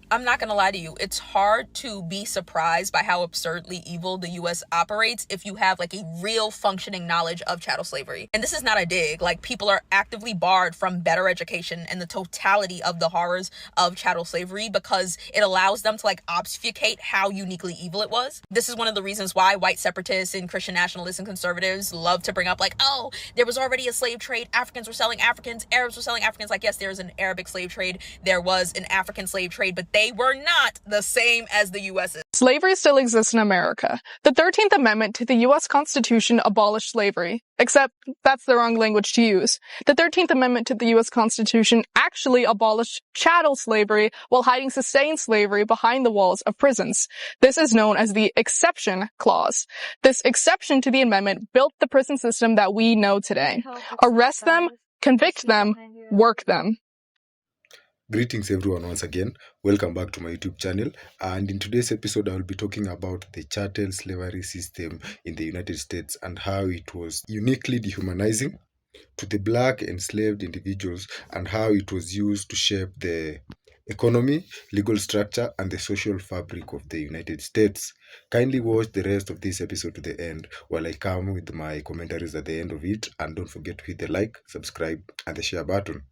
I'm not gonna lie to you, it's hard to be surprised by how absurdly evil the US operates if you have like a real functioning knowledge of chattel slavery. And this is not a dig, like people are actively barred from better education and the totality of the horrors of chattel slavery because it allows them to like obfuscate how uniquely evil it was. This is one of the reasons why white separatists and Christian nationalists and conservatives love to bring up like, oh, there was already a slave trade, Africans were selling Africans, Arabs were selling Africans. Like, yes, there was an Arabic slave trade, there was an African slave trade, but they were not the same as the US's. Slavery still exists in America. The 13th Amendment to the U.S. Constitution abolished slavery. Except, that's the wrong language to use. The 13th Amendment to the U.S. Constitution actually abolished chattel slavery while hiding sustained slavery behind the walls of prisons. This is known as the Exception Clause. This exception to the amendment built the prison system that we know today. Arrest them, convict them, work them. Greetings everyone once again. Welcome back to my YouTube channel. And in today's episode, I will be talking about the chattel slavery system in the United States and how it was uniquely dehumanizing to the black enslaved individuals and how it was used to shape the economy, legal structure, and the social fabric of the United States. Kindly watch the rest of this episode to the end while I come with my commentaries at the end of it. And don't forget to hit the like, subscribe, and the share button.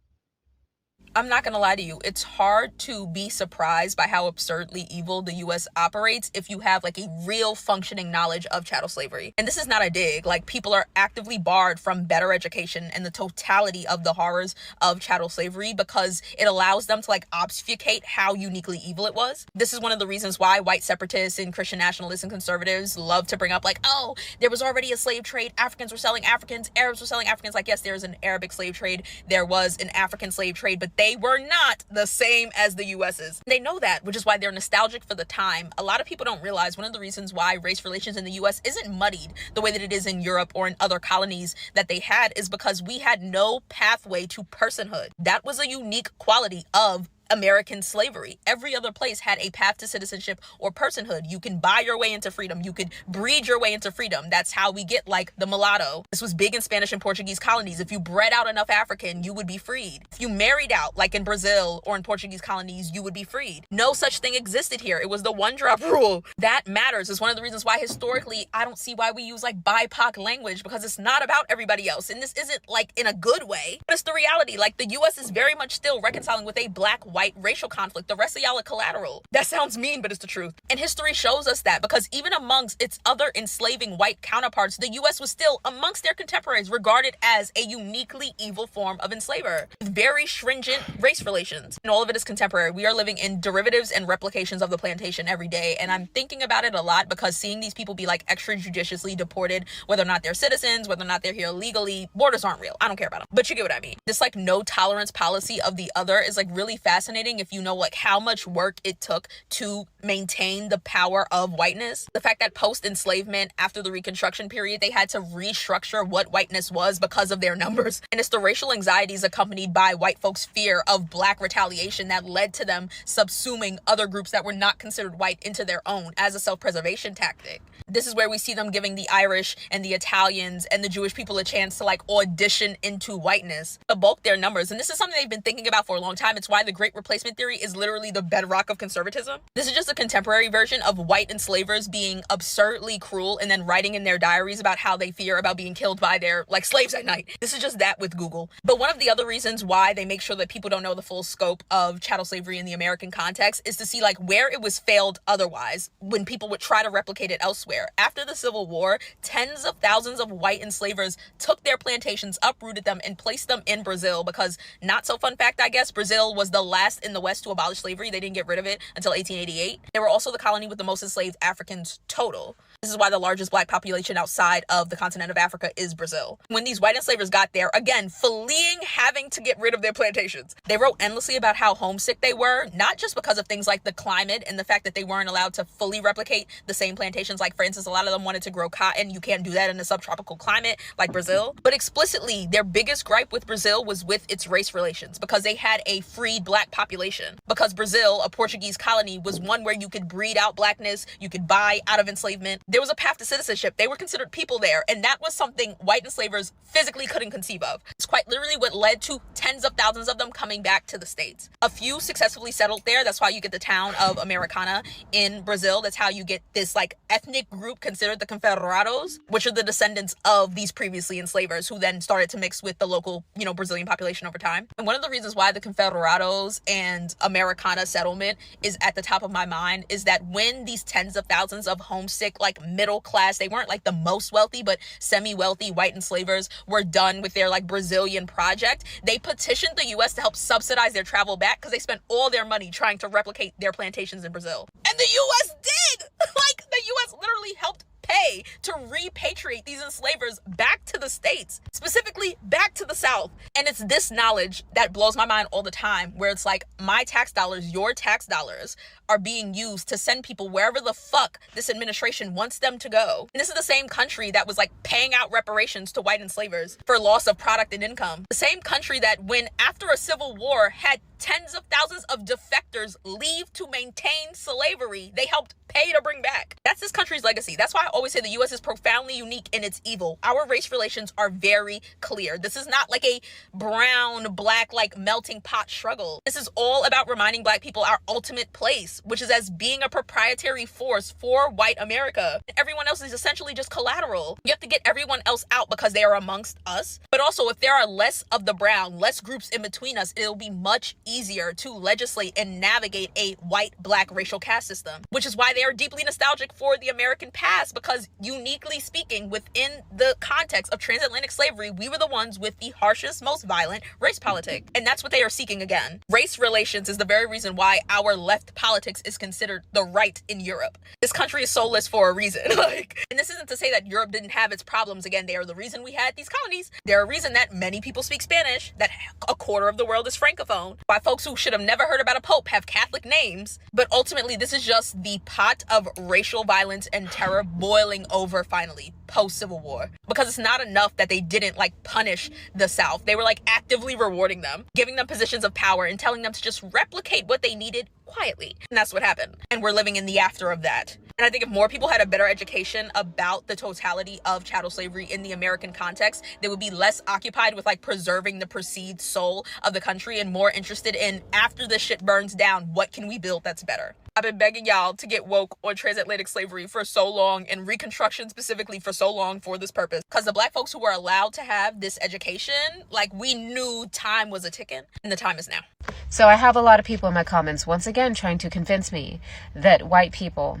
I'm not gonna lie to you, it's hard to be surprised by how absurdly evil the US operates if you have like a real functioning knowledge of chattel slavery. And this is not a dig, like people are actively barred from better education and the totality of the horrors of chattel slavery because it allows them to like obfuscate how uniquely evil it was. This is one of the reasons why white separatists and Christian nationalists and conservatives love to bring up like, oh, there was already a slave trade, Africans were selling Africans, Arabs were selling Africans. Like, yes, there was an Arabic slave trade, there was an African slave trade, but they were not the same as the US's. They know that, which is why they're nostalgic for the time. A lot of people don't realize one of the reasons why race relations in the US isn't muddied the way that it is in Europe or in other colonies that they had is because we had no pathway to personhood. That was a unique quality of American slavery. Every other place had a path to citizenship or personhood. You can buy your way into freedom. You could breed your way into freedom. That's how we get like the mulatto. This was big in Spanish and Portuguese colonies. If you bred out enough African, you would be freed. If you married out, like in Brazil or in Portuguese colonies, you would be freed. No such thing existed here. It was the one drop rule. That matters. It's one of the reasons why historically, I don't see why we use like BIPOC language because it's not about everybody else. And this isn't like in a good way, but it's the reality. Like the US is very much still reconciling with a black-white racial conflict. The rest of y'all are collateral. That sounds mean, but it's the truth. And history shows us that because even amongst its other enslaving white counterparts, the US was still amongst their contemporaries regarded as a uniquely evil form of enslaver. Very stringent race relations. And all of it is contemporary. We are living in derivatives and replications of the plantation every day. And I'm thinking about it a lot because seeing these people be like extrajudiciously deported, whether or not they're citizens, whether or not they're here illegally, borders aren't real. I don't care about them. But you get what I mean. This like no tolerance policy of the other is like really fascinating if you know like how much work it took to maintain the power of whiteness. The fact that post-enslavement, after the Reconstruction period, they had to restructure what whiteness was because of their numbers. And it's the racial anxieties accompanied by white folks' fear of black retaliation that led to them subsuming other groups that were not considered white into their own as a self-preservation tactic. This is where we see them giving the Irish and the Italians and the Jewish people a chance to like audition into whiteness, to bulk their numbers. And this is something they've been thinking about for a long time. It's why the Great Replacement theory is literally the bedrock of conservatism. This is just a contemporary version of white enslavers being absurdly cruel and then writing in their diaries about how they fear about being killed by their like slaves at night. This is just that with Google. But one of the other reasons why they make sure that people don't know the full scope of chattel slavery in the American context is to see like where it was failed otherwise when people would try to replicate it elsewhere. After the Civil War, tens of thousands of white enslavers took their plantations, uprooted them, and placed them in Brazil because, not so fun fact, I guess, Brazil was the last in the West to abolish slavery. They didn't get rid of it until 1888. They were also the colony with the most enslaved Africans total. This is why the largest black population outside of the continent of Africa is Brazil. When these white enslavers got there, again, fleeing, having to get rid of their plantations, they wrote endlessly about how homesick they were, not just because of things like the climate and the fact that they weren't allowed to fully replicate the same plantations. Like, for instance, a lot of them wanted to grow cotton. You can't do that in a subtropical climate like Brazil. But explicitly, their biggest gripe with Brazil was with its race relations because they had a freed black population. Because Brazil, a Portuguese colony, was one where you could breed out blackness, you could buy out of enslavement. There was a path to citizenship. They were considered people there, and that was something white enslavers physically couldn't conceive of. It's quite literally what led to tens of thousands of them coming back to the States. A few successfully settled there. That's why you get the town of Americana in Brazil. That's how you get this like ethnic group considered the Confederados, which are the descendants of these previously enslavers who then started to mix with the local, Brazilian population over time. And one of the reasons why the Confederados and Americana settlement is at the top of my mind is that when these tens of thousands of homesick, like middle class, they weren't like the most wealthy, but semi-wealthy white enslavers were done with their like Brazilian project, they petitioned the U.S. to help subsidize their travel back because they spent all their money trying to replicate their plantations in Brazil. And the U.S. did! Like, the U.S. literally helped pay to repatriate these enslavers back to the States, specifically back to the South. And it's this knowledge that blows my mind all the time, where it's like, my tax dollars, your tax dollars are being used to send people wherever the fuck this administration wants them to go. And this is the same country that was like paying out reparations to white enslavers for loss of product and income. The same country that, when after a civil war had tens of thousands of defectors leave to maintain slavery, they helped pay to bring back. That's this country's legacy. That's why I always say the U.S. is profoundly unique in its evil. Our race relations are very clear. This is not like a brown, black, like melting pot struggle. This is all about reminding Black people our ultimate place, which is as being a proprietary force for white America. Everyone else is essentially just collateral. You have to get everyone else out because they are amongst us. But also, if there are less of the brown, less groups in between us, it'll be much easier to legislate and navigate a white-black racial caste system, which is why they are deeply nostalgic for the American past, because uniquely speaking, within the context of transatlantic slavery, we were the ones with the harshest, most violent race politic. And that's what they are seeking again. Race relations is the very reason why our left politics is considered the right in Europe. This country is soulless for a reason. And this isn't to say that Europe didn't have its problems. Again, they are the reason we had these colonies. They're a reason that many people speak Spanish, that a quarter of the world is Francophone, why folks who should have never heard about a pope have Catholic names. But ultimately, this is just the pot of racial violence and terror boiling over finally post-Civil War, because it's not enough that they didn't like punish the South. They were like actively rewarding them, giving them positions of power and telling them to just replicate what they needed quietly. And that's what happened. And we're living in the after of that. And I think if more people had a better education about the totality of chattel slavery in the American context, they would be less occupied with like preserving the perceived soul of the country and more interested in, after this shit burns down, what can we build that's better? I've been begging y'all to get woke on transatlantic slavery for so long, and Reconstruction specifically for so long, for this purpose. Because the Black folks who were allowed to have this education, like, we knew time was a ticking, and the time is now. So I have a lot of people in my comments once again trying to convince me that white people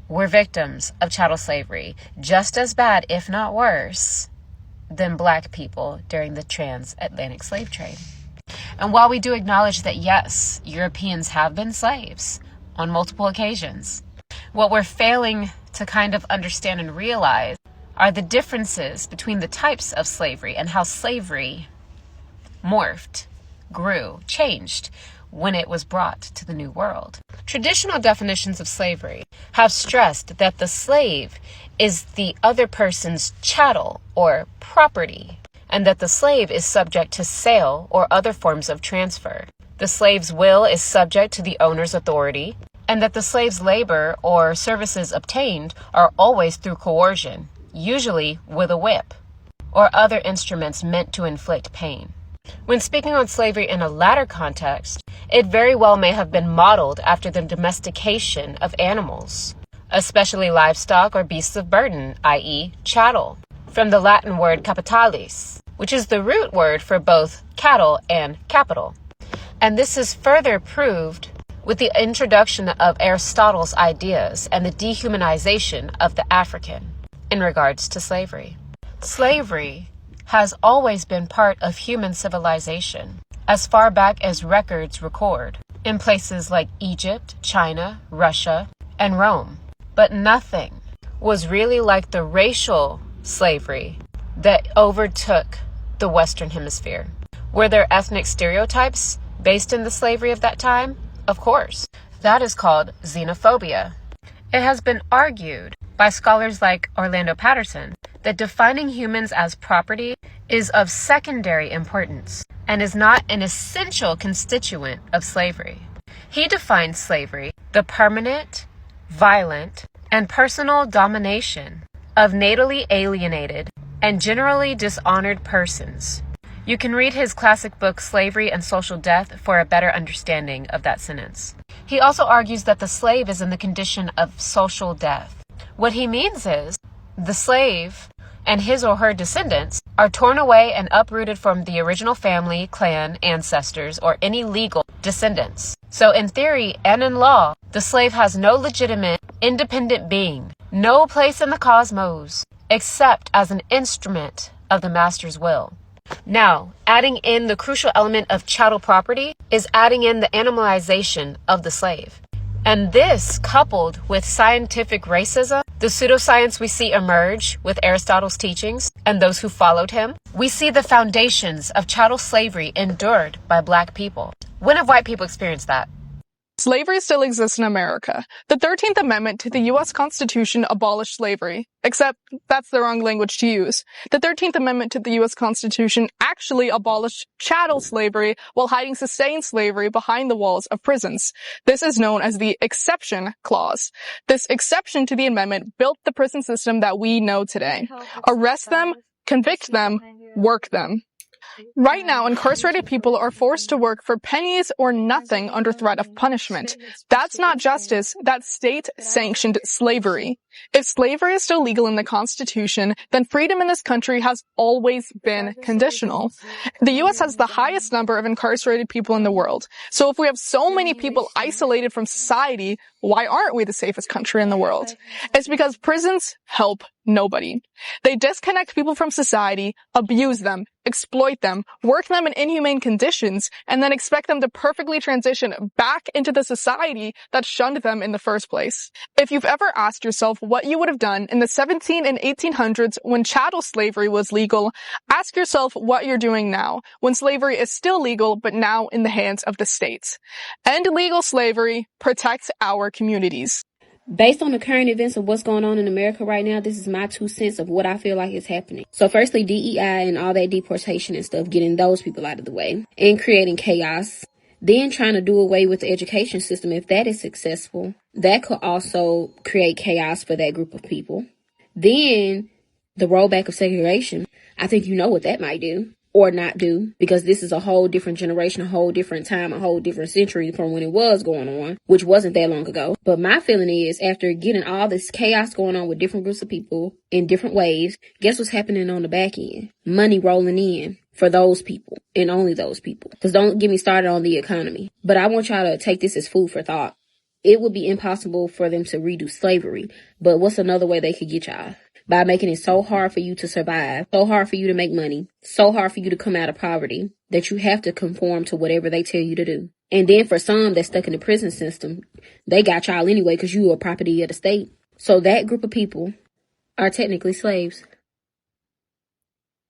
were victims of chattel slavery, just as bad, if not worse, than Black people during the transatlantic slave trade. And while we do acknowledge that, yes, Europeans have been slaves on multiple occasions, what we're failing to kind of understand and realize are the differences between the types of slavery and how slavery morphed, grew, changed when it was brought to the New World. Traditional definitions of slavery have stressed that the slave is the other person's chattel or property, and that the slave is subject to sale or other forms of transfer. The slave's will is subject to the owner's authority, and that the slave's labor or services obtained are always through coercion, usually with a whip or other instruments meant to inflict pain. When speaking on slavery in a latter context, it very well may have been modeled after the domestication of animals, especially livestock or beasts of burden, i.e. chattel, from the Latin word capitalis, which is the root word for both cattle and capital. And this is further proved with the introduction of Aristotle's ideas and the dehumanization of the African in regards to slavery. Slavery has always been part of human civilization, as far back as records record, in places like Egypt, China, Russia, and Rome. But nothing was really like the racial slavery that overtook the Western Hemisphere. Were there ethnic stereotypes based in the slavery of that time? Of course. That is called xenophobia. It has been argued by scholars like Orlando Patterson that defining humans as property is of secondary importance and is not an essential constituent of slavery. He defines slavery, the permanent, violent, and personal domination of natally alienated and generally dishonored persons. You can read his classic book, Slavery and Social Death, for a better understanding of that sentence. He also argues that the slave is in the condition of social death. What he means is the slave and his or her descendants are torn away and uprooted from the original family, clan, ancestors, or any legal descendants. So in theory and in law, the slave has no legitimate, independent being, no place in the cosmos, except as an instrument of the master's will. Now, adding in the crucial element of chattel property is adding in the animalization of the slave. And this, coupled with scientific racism, the pseudoscience we see emerge with Aristotle's teachings and those who followed him, we see the foundations of chattel slavery endured by Black people. When have white people experienced that? Slavery still exists in America. The 13th Amendment to the U.S. Constitution abolished slavery, except that's the wrong language to use. The 13th Amendment to the U.S. Constitution actually abolished chattel slavery while hiding sustained slavery behind the walls of prisons. This is known as the Exception Clause. This exception to the amendment built the prison system that we know today. Arrest them, convict them, work them. Right now, incarcerated people are forced to work for pennies or nothing under threat of punishment. That's not justice, that's state-sanctioned slavery. If slavery is still legal in the Constitution, then freedom in this country has always been conditional. The U.S. has the highest number of incarcerated people in the world. So if we have so many people isolated from society, why aren't we the safest country in the world? It's because prisons help nobody. They disconnect people from society, abuse them, exploit them, work them in inhumane conditions, and then expect them to perfectly transition back into the society that shunned them in the first place. If you've ever asked yourself what you would have done in the 17 and 1800s when chattel slavery was legal, ask yourself what you're doing now, when slavery is still legal but now in the hands of the states. End legal slavery, protect our communities. Based on the current events of what's going on in America right now, this is my 2 cents of what I feel like is happening. So firstly, DEI and all that deportation and stuff, getting those people out of the way and creating chaos. Then trying to do away with the education system. If that is successful, that could also create chaos for that group of people. Then the rollback of segregation. I think you know what that might do. Or not do, because this is a whole different generation, a whole different time, a whole different century from when it was going on, which wasn't that long ago. But my feeling is, after getting all this chaos going on with different groups of people in different ways, guess what's happening on the back end? Money rolling in for those people and only those people. Because don't get me started on the economy. But I want y'all to take this as food for thought. It would be impossible for them to redo slavery, but what's another way they could get y'all? By making it so hard for you to survive, so hard for you to make money, so hard for you to come out of poverty, that you have to conform to whatever they tell you to do. And then for some that's stuck in the prison system, they got y'all anyway because you are property of the state. So that group of people are technically slaves.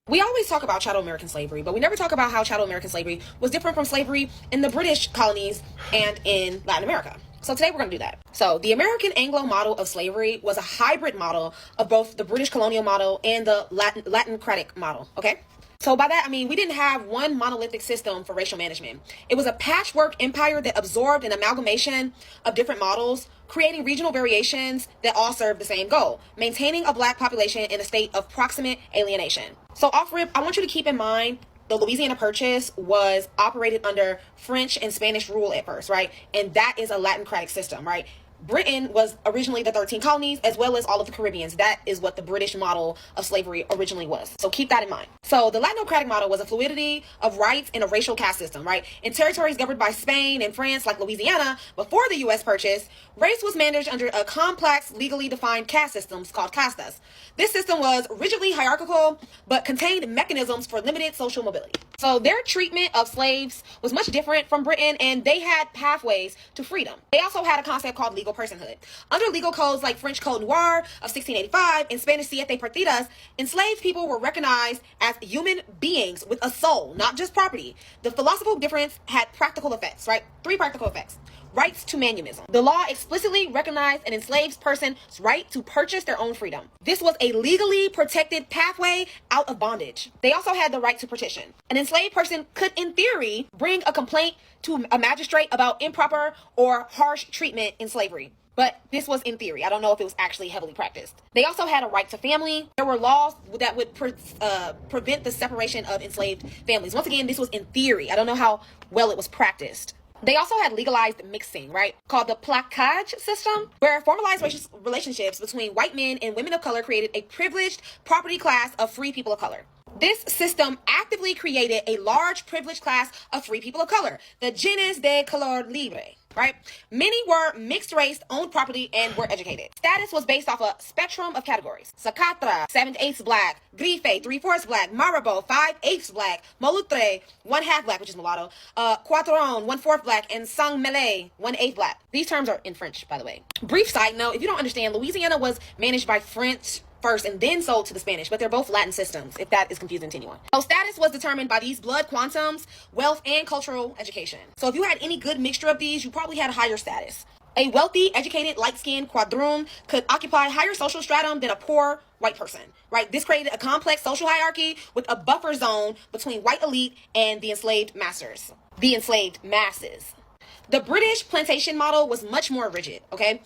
We always talk about chattel American slavery, but we never talk about how chattel American slavery was different from slavery in the British colonies and in Latin America. So today we're going to do that. So the American Anglo model of slavery was a hybrid model of both the British colonial model and the Latin-cratic model, okay? So by that, I mean, we didn't have one monolithic system for racial management. It was a patchwork empire that absorbed an amalgamation of different models, creating regional variations that all served the same goal, maintaining a Black population in a state of proximate alienation. So off rip, I want you to keep in mind the Louisiana Purchase was operated under French and Spanish rule at first, right? And that is a Latin-cratic system, right? Britain was originally the 13 colonies, as well as all of the Caribbeans. That is what the British model of slavery originally was. So keep that in mind. So the Latinocratic model was a fluidity of rights in a racial caste system, right? In territories governed by Spain and France, like Louisiana, before the U.S. Purchase, race was managed under a complex, legally defined caste system called castas. This system was rigidly hierarchical, but contained mechanisms for limited social mobility. So their treatment of slaves was much different from Britain, and they had pathways to freedom. They also had a concept called legal personhood. Under legal codes like French Code Noir of 1685 and Spanish Siete Partidas, enslaved people were recognized as human beings with a soul, not just property. The philosophical difference had practical effects, right? 3 practical effects. rights to manumism. The law explicitly recognized an enslaved person's right to purchase their own freedom. This was a legally protected pathway out of bondage. They also had the right to petition. An enslaved person could, in theory, bring a complaint to a magistrate about improper or harsh treatment in slavery. But this was in theory. I don't know if it was actually heavily practiced. They also had a right to family. There were laws that would prevent the separation of enslaved families. Once again, this was in theory. I don't know how well it was practiced. They also had legalized mixing, right? Called the placage system, where formalized relationships between white men and women of color created a privileged property class of free people of color. This system actively created a large privileged class of free people of color, the gens de couleur libre, right? Many were mixed race, owned property, and were educated. Status was based off a spectrum of categories. Sakatra, 7/8 black, Grife, 3/4 black, Marabo, 5/8 black, Molutre, 1/2 black, which is mulatto, Quatron, 1/4 black, and Sang Malay, 1/8 black. These terms are in French, by the way. Brief side note, if you don't understand, Louisiana was managed by French first and then sold to the Spanish, but they're both Latin systems, if that is confusing to anyone. So status was determined by these blood quantums, wealth, and cultural education. So if you had any good mixture of these, you probably had a higher status. A wealthy, educated, light-skinned quadroon could occupy higher social stratum than a poor white person, right? This created a complex social hierarchy with a buffer zone between white elite and the enslaved masses. The British plantation model was much more rigid, okay?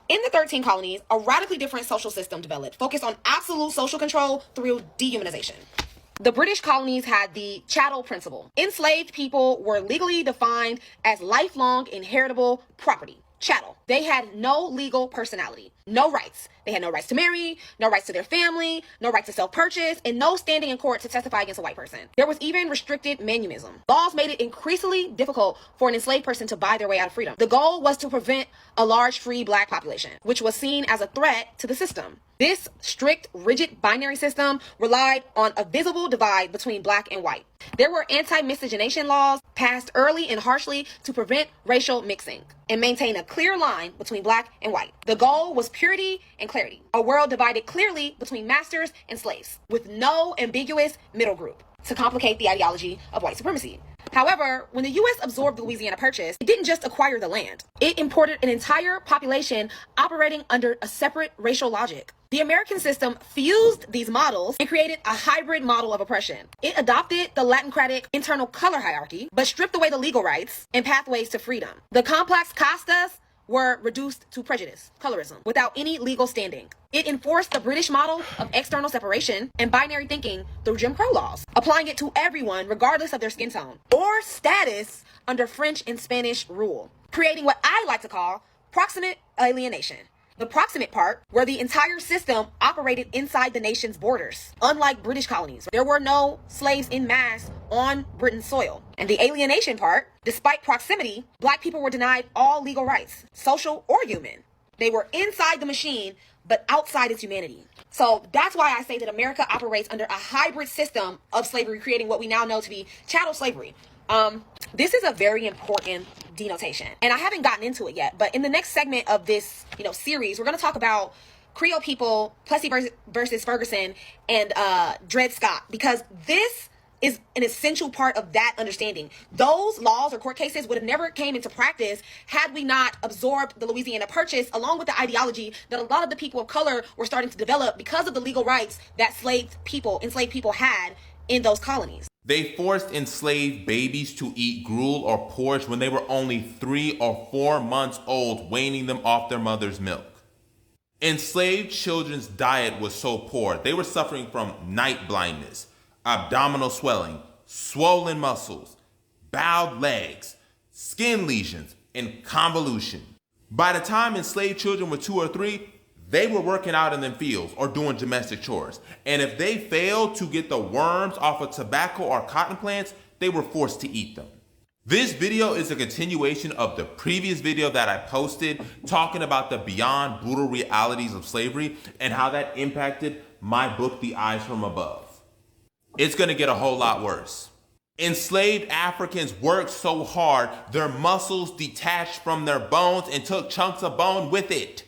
In the 13 colonies, a radically different social system developed, focused on absolute social control through dehumanization. The British colonies had the chattel principle. Enslaved people were legally defined as lifelong inheritable property. Chattel. They had no legal personality, no rights. They had no rights to marry, no rights to their family, no right to self-purchase, and no standing in court to testify against a white person. There was even restricted manumism. Laws made it increasingly difficult for an enslaved person to buy their way out of freedom. The goal was to prevent a large free black population, which was seen as a threat to the system. This strict, rigid binary system relied on a visible divide between black and white. There were anti-miscegenation laws passed early and harshly to prevent racial mixing and maintain a clear line between black and white. The goal was purity and clarity, a world divided clearly between masters and slaves, with no ambiguous middle group to complicate the ideology of white supremacy. However, when the U.S. absorbed the Louisiana Purchase, it didn't just acquire the land. It imported an entire population operating under a separate racial logic. The American system fused these models and created a hybrid model of oppression. It adopted the Latinocratic internal color hierarchy, but stripped away the legal rights and pathways to freedom. The complex castas were reduced to prejudice, colorism, without any legal standing. It enforced the British model of external separation and binary thinking through Jim Crow laws, applying it to everyone regardless of their skin tone or status under French and Spanish rule, creating what I like to call proximate alienation. The proximate part, where the entire system operated inside the nation's borders. Unlike British colonies, there were no slaves in mass on Britain's soil. And the alienation part, despite proximity, black people were denied all legal rights, social or human. They were inside the machine, but outside its humanity. So that's why I say that America operates under a hybrid system of slavery, creating what we now know to be chattel slavery. This is a very important denotation, and I haven't gotten into it yet, but in the next segment of this, series, we're going to talk about Creole people, Plessy versus Ferguson, and Dred Scott, because this is an essential part of that understanding. Those laws or court cases would have never came into practice had we not absorbed the Louisiana Purchase, along with the ideology that a lot of the people of color were starting to develop because of the legal rights that enslaved people had in those colonies. They forced enslaved babies to eat gruel or porridge when they were only 3 or 4 months old, weaning them off their mother's milk. Enslaved children's diet was so poor, they were suffering from night blindness, abdominal swelling, swollen muscles, bowed legs, skin lesions, and convolution. By the time enslaved children were 2 or 3, they were working out in them fields or doing domestic chores. And if they failed to get the worms off of tobacco or cotton plants, they were forced to eat them. This video is a continuation of the previous video that I posted talking about the beyond brutal realities of slavery and how that impacted my book, The Eyes from Above. It's gonna get a whole lot worse. Enslaved Africans worked so hard, their muscles detached from their bones and took chunks of bone with it.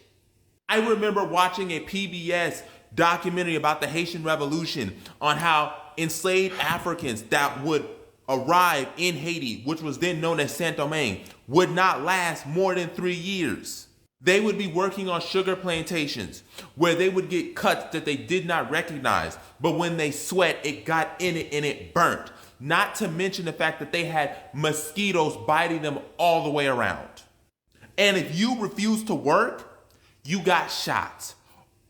I remember watching a PBS documentary about the Haitian Revolution on how enslaved Africans that would arrived in Haiti, which was then known as Saint Domingue, would not last more than 3 years. They would be working on sugar plantations where they would get cuts that they did not recognize, but when they sweat, it got in it and it burnt. Not to mention the fact that they had mosquitoes biting them all the way around. And if you refused to work, you got shot.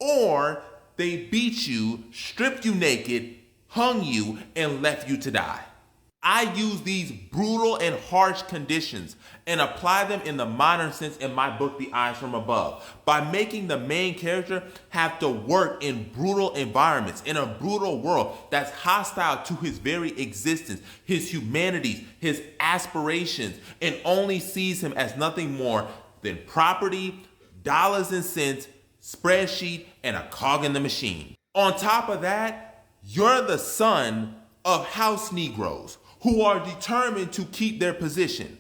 Or they beat you, stripped you naked, hung you, and left you to die. I use these brutal and harsh conditions and apply them in the modern sense in my book, The Eyes from Above, by making the main character have to work in brutal environments, in a brutal world that's hostile to his very existence, his humanity, his aspirations, and only sees him as nothing more than property, dollars and cents, spreadsheet, and a cog in the machine. On top of that, you're the son of house Negroes who are determined to keep their position.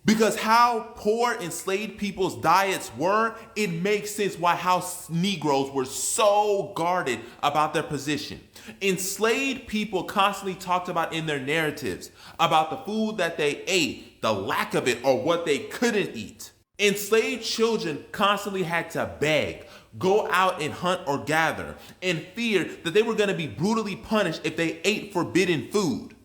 Because how poor enslaved people's diets were, it makes sense why house Negroes were so guarded about their position. Enslaved people constantly talked about in their narratives about the food that they ate, the lack of it, or what they couldn't eat. Enslaved children constantly had to beg, go out and hunt or gather, and fear that they were going to be brutally punished if they ate forbidden food.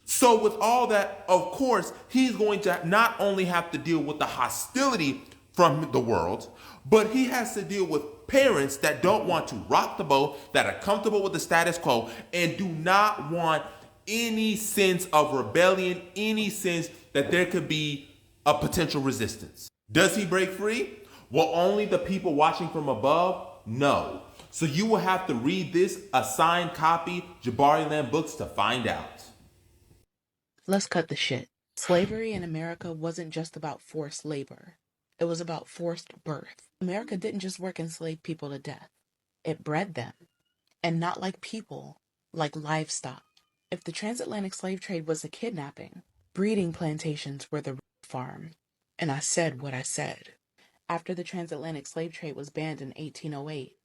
So with all that, of course, he's going to not only have to deal with the hostility from the world, but he has to deal with parents that don't want to rock the boat, that are comfortable with the status quo, and do not want any sense of rebellion, any sense that there could be a potential resistance. Does he break free? Will only the people watching from above? No. So you will have to read this assigned copy, Jabari Land Books, to find out. Let's cut the shit. Slavery in America wasn't just about forced labor. It was about forced birth. America didn't just work enslaved people to death. It bred them. And not like people, like livestock. If the transatlantic slave trade was a kidnapping, breeding plantations were the farm. And I said what I said. After the transatlantic slave trade was banned in 1808,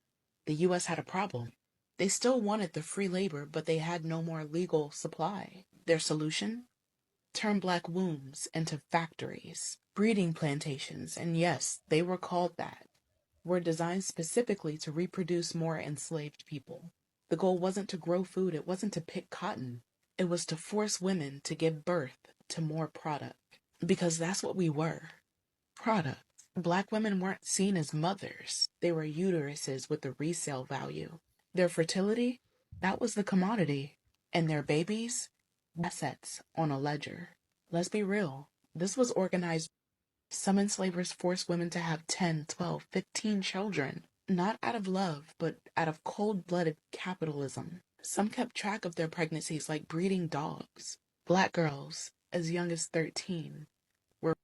the U.S. had a problem. They still wanted the free labor, but they had no more legal supply. Their solution? Turn black wombs into factories. Breeding plantations, and yes, they were called that, were designed specifically to reproduce more enslaved people. The goal wasn't to grow food, it wasn't to pick cotton. It was to force women to give birth to more product. Because that's what we were. Products. Black women weren't seen as mothers. They were uteruses with a resale value. Their fertility, that was the commodity. And their babies, assets on a ledger. Let's be real. This was organized. Some enslavers forced women to have 10, 12, 15 children. Not out of love, but out of cold-blooded capitalism. Some kept track of their pregnancies like breeding dogs. Black girls, as young as 13, were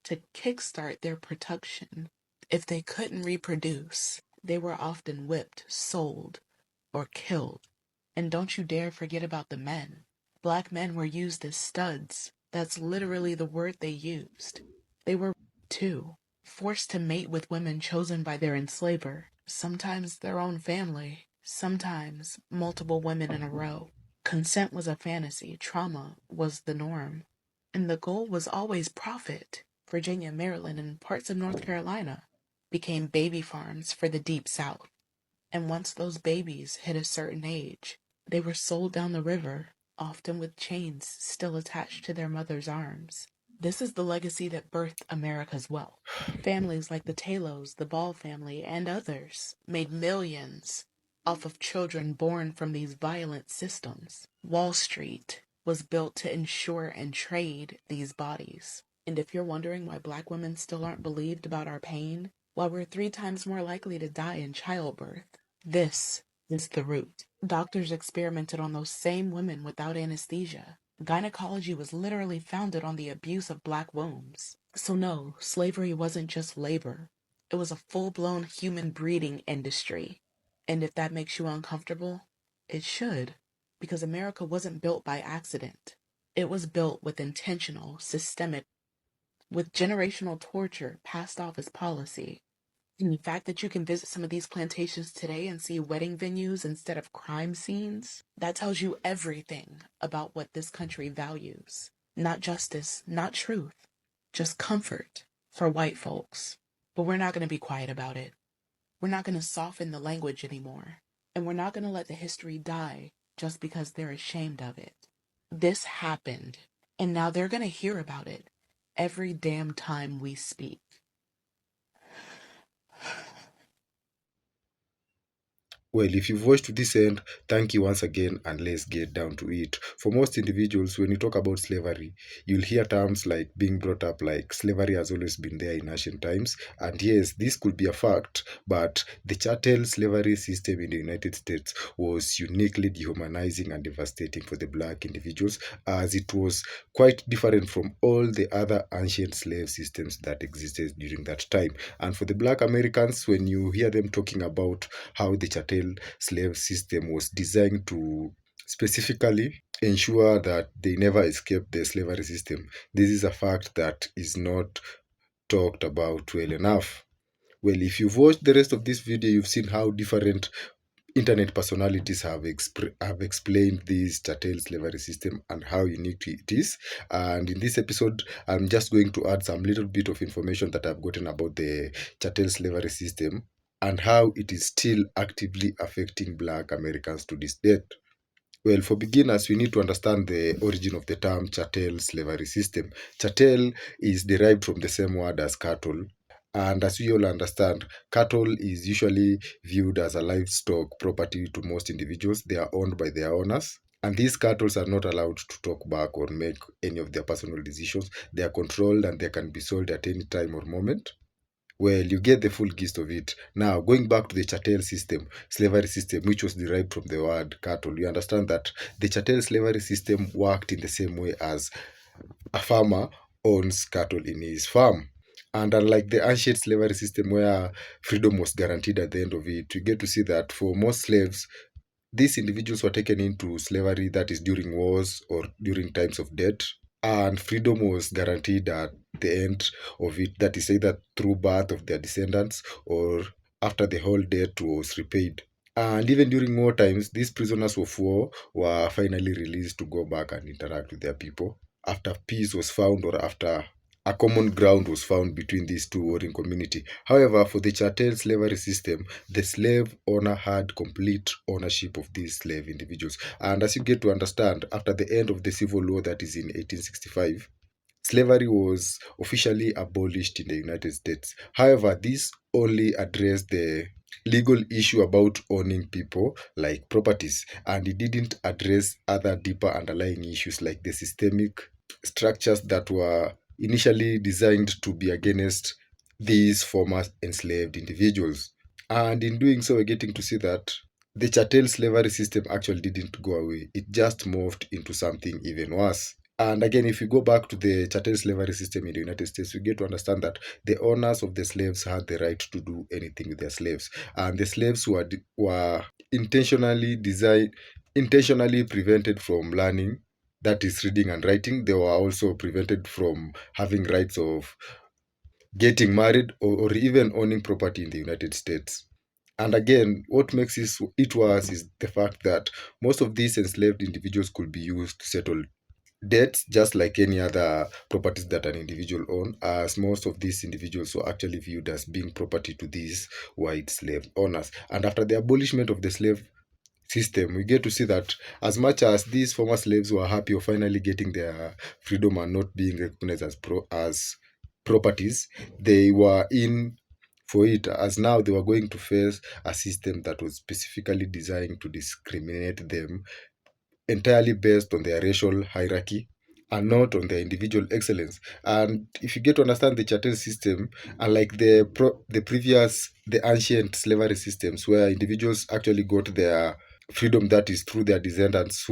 to kickstart their production. If they couldn't reproduce, they were often whipped, sold, or killed. And don't you dare forget about the men. Black men were used as studs. That's literally the word they used. They were, too, forced to mate with women chosen by their enslaver, sometimes their own family, sometimes multiple women in a row. Consent was a fantasy, trauma was the norm, and the goal was always profit. Virginia, Maryland, and parts of North Carolina became baby farms for the Deep South. And once those babies hit a certain age, they were sold down the river, often with chains still attached to their mother's arms. This is the legacy that birthed America's wealth. Families like the Talos, the Ball family, and others made millions off of children born from these violent systems. Wall Street was built to insure and trade these bodies. And if you're wondering why Black women still aren't believed about our pain, why we're 3 times more likely to die in childbirth, this is the root. Doctors experimented on those same women without anesthesia. Gynecology was literally founded on the abuse of Black wombs. So no, slavery wasn't just labor. It was a full-blown human breeding industry. And if that makes you uncomfortable, it should, because America wasn't built by accident. It was built with intentional, systemic, with generational torture passed off as policy. And the fact that you can visit some of these plantations today and see wedding venues instead of crime scenes, that tells you everything about what this country values. Not justice, not truth, just comfort for white folks. But we're not going to be quiet about it. We're not going to soften the language anymore. And we're not going to let the history die just because they're ashamed of it. This happened, and now they're going to hear about it every damn time we speak. Well, if you've watched to this end, thank you once again, and let's get down to it. For most individuals, when you talk about slavery, you'll hear terms like being brought up like slavery has always been there in ancient times. And yes, this could be a fact, but the chattel slavery system in the United States was uniquely dehumanizing and devastating for the black individuals, as it was quite different from all the other ancient slave systems that existed during that time. And for the black Americans, when you hear them talking about how the chattel slave system was designed to specifically ensure that they never escape the slavery system, this is a fact that is not talked about well enough. Well, if you've watched the rest of this video, you've seen how different internet personalities have explained this chattel slavery system and how unique it is. And in this episode, I'm just going to add some little bit of information that I've gotten about the chattel slavery system and how it is still actively affecting black Americans to this date. Well, for beginners, we need to understand the origin of the term chattel slavery system. Chattel is derived from the same word as cattle. And as we all understand, cattle is usually viewed as a livestock property to most individuals. They are owned by their owners. And these cattle are not allowed to talk back or make any of their personal decisions. They are controlled and they can be sold at any time or moment. Well, you get the full gist of it. Now, going back to the chattel system, slavery system, which was derived from the word cattle, you understand that the chattel slavery system worked in the same way as a farmer owns cattle in his farm. And unlike the ancient slavery system where freedom was guaranteed at the end of it, you get to see that for most slaves, these individuals were taken into slavery, that is during wars or during times of debt, and freedom was guaranteed at the end of it, that is either through birth of their descendants or after the whole debt was repaid. And even during war times, these prisoners of war were finally released to go back and interact with their people after peace was found or after a common ground was found between these two warring community. However, for the chattel slavery system, the slave owner had complete ownership of these slave individuals. And as you get to understand, after the end of the Civil War, that is in 1865, slavery was officially abolished in the United States. However, this only addressed the legal issue about owning people like properties, and it didn't address other deeper underlying issues like the systemic structures that were initially designed to be against these former enslaved individuals. And in doing so, we're getting to see that the chattel slavery system actually didn't go away. It just morphed into something even worse. And again, if you go back to the chattel slavery system in the United States, we get to understand that the owners of the slaves had the right to do anything with their slaves. And the slaves were intentionally prevented from learning, that is reading and writing. They were also prevented from having rights of getting married or even owning property in the United States. And again, what makes it worse is the fact that most of these enslaved individuals could be used to settle debts just like any other properties that an individual owns, as most of these individuals were actually viewed as being property to these white slave owners. And after the abolishment of the slave system, we get to see that as much as these former slaves were happy of finally getting their freedom and not being recognized as properties, they were in for it, as now they were going to face a system that was specifically designed to discriminate them entirely based on their racial hierarchy and not on their individual excellence. And if you get to understand the chattel system, unlike the ancient slavery systems where individuals actually got their freedom, that is through their descendants,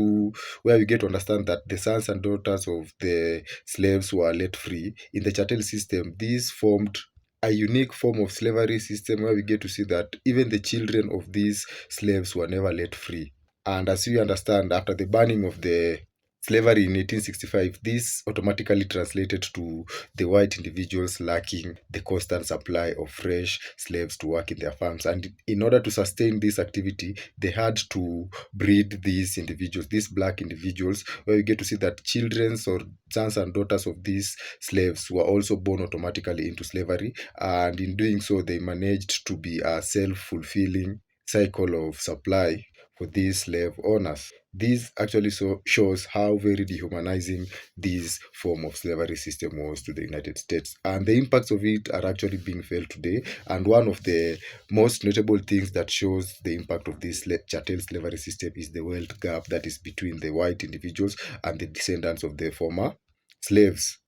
where we get to understand that the sons and daughters of the slaves were let free. In the chattel system, these formed a unique form of slavery system where we get to see that even the children of these slaves were never let free. And as we understand, after the burning of the slavery in 1865, this automatically translated to the white individuals lacking the constant supply of fresh slaves to work in their farms. And in order to sustain this activity, they had to breed these individuals, these black individuals, where you get to see that children or sons and daughters of these slaves were also born automatically into slavery. And in doing so, they managed to be a self-fulfilling cycle of supply for these slave owners. This actually shows how very dehumanizing this form of slavery system was to the United States. And the impacts of it are actually being felt today. And one of the most notable things that shows the impact of this chattel slavery system is the wealth gap that is between the white individuals and the descendants of the former slaves.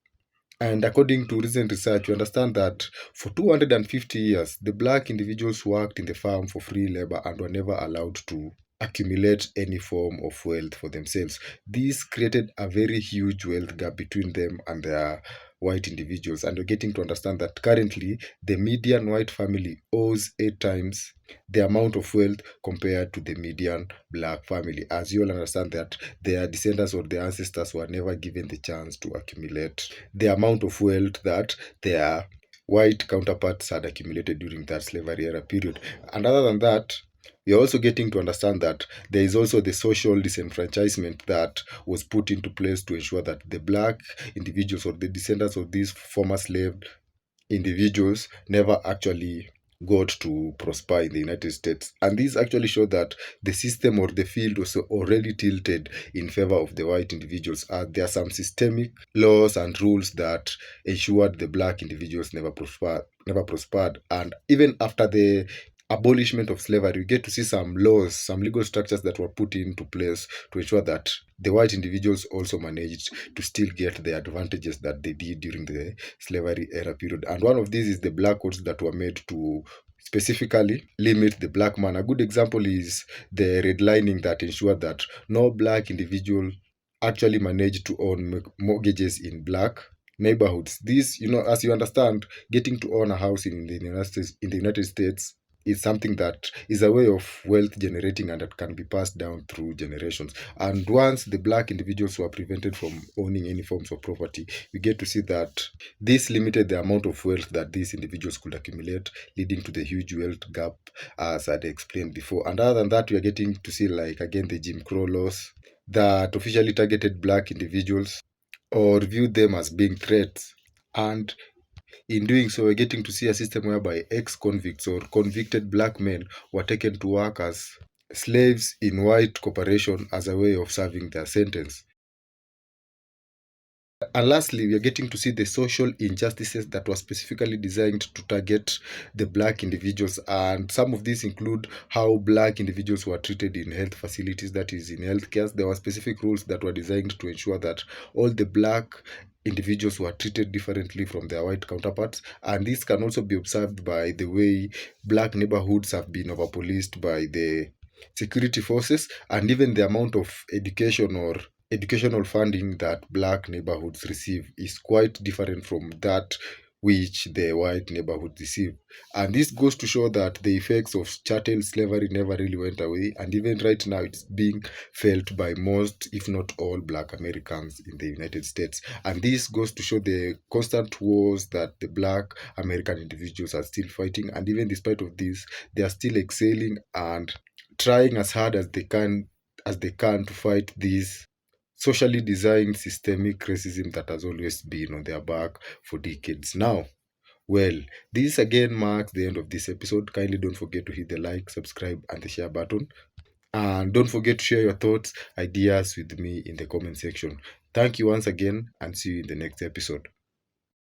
And according to recent research, we understand that for 250 years, the black individuals worked in the farm for free labor and were never allowed to accumulate any form of wealth for themselves. This created a very huge wealth gap between them and their white individuals. And we're getting to understand that currently the median white family owes 8 times the amount of wealth compared to the median black family. As you all understand that their descendants or their ancestors were never given the chance to accumulate the amount of wealth that their white counterparts had accumulated during that slavery era period. And other than that, we are also getting to understand that there is also the social disenfranchisement that was put into place to ensure that the black individuals or the descendants of these former slave individuals never actually got to prosper in the United States. And this actually showed that the system or the field was already tilted in favor of the white individuals. There are some systemic laws and rules that ensured the black individuals never prospered. And even after the abolishment of slavery, we get to see some laws, some legal structures that were put into place to ensure that the white individuals also managed to still get the advantages that they did during the slavery era period. And one of these is the black codes that were made to specifically limit the black man. A good example is the redlining that ensured that no black individual actually managed to own mortgages in black neighborhoods. This, as you understand, getting to own a house in the United States is something that is a way of wealth generating and that can be passed down through generations. And once the black individuals were prevented from owning any forms of property, we get to see that this limited the amount of wealth that these individuals could accumulate, leading to the huge wealth gap, as I'd explained before. And other than that, we are getting to see, like, again, the Jim Crow laws that officially targeted black individuals or viewed them as being threats. And in doing so, we're getting to see a system whereby ex-convicts or convicted black men were taken to work as slaves in white corporation as a way of serving their sentence. And lastly, we are getting to see the social injustices that were specifically designed to target the black individuals. And some of these include how black individuals were treated in health facilities, that is, in healthcare. There were specific rules that were designed to ensure that all the black individuals were treated differently from their white counterparts. And this can also be observed by the way black neighborhoods have been overpoliced by the security forces, and even the amount of educational funding that black neighborhoods receive is quite different from that which the white neighborhoods receive. And this goes to show that the effects of chattel slavery never really went away, and even right now it's being felt by most, if not all, black Americans in the United States. And this goes to show the constant wars that the black American individuals are still fighting, and even despite of this, they are still excelling and trying as hard as they can to fight these socially designed systemic racism that has always been on their back for decades now. Well, this again marks the end of this episode. Kindly don't forget to hit the like, subscribe, and the share button. And don't forget to share your thoughts, ideas with me in the comment section. Thank you once again, and see you in the next episode.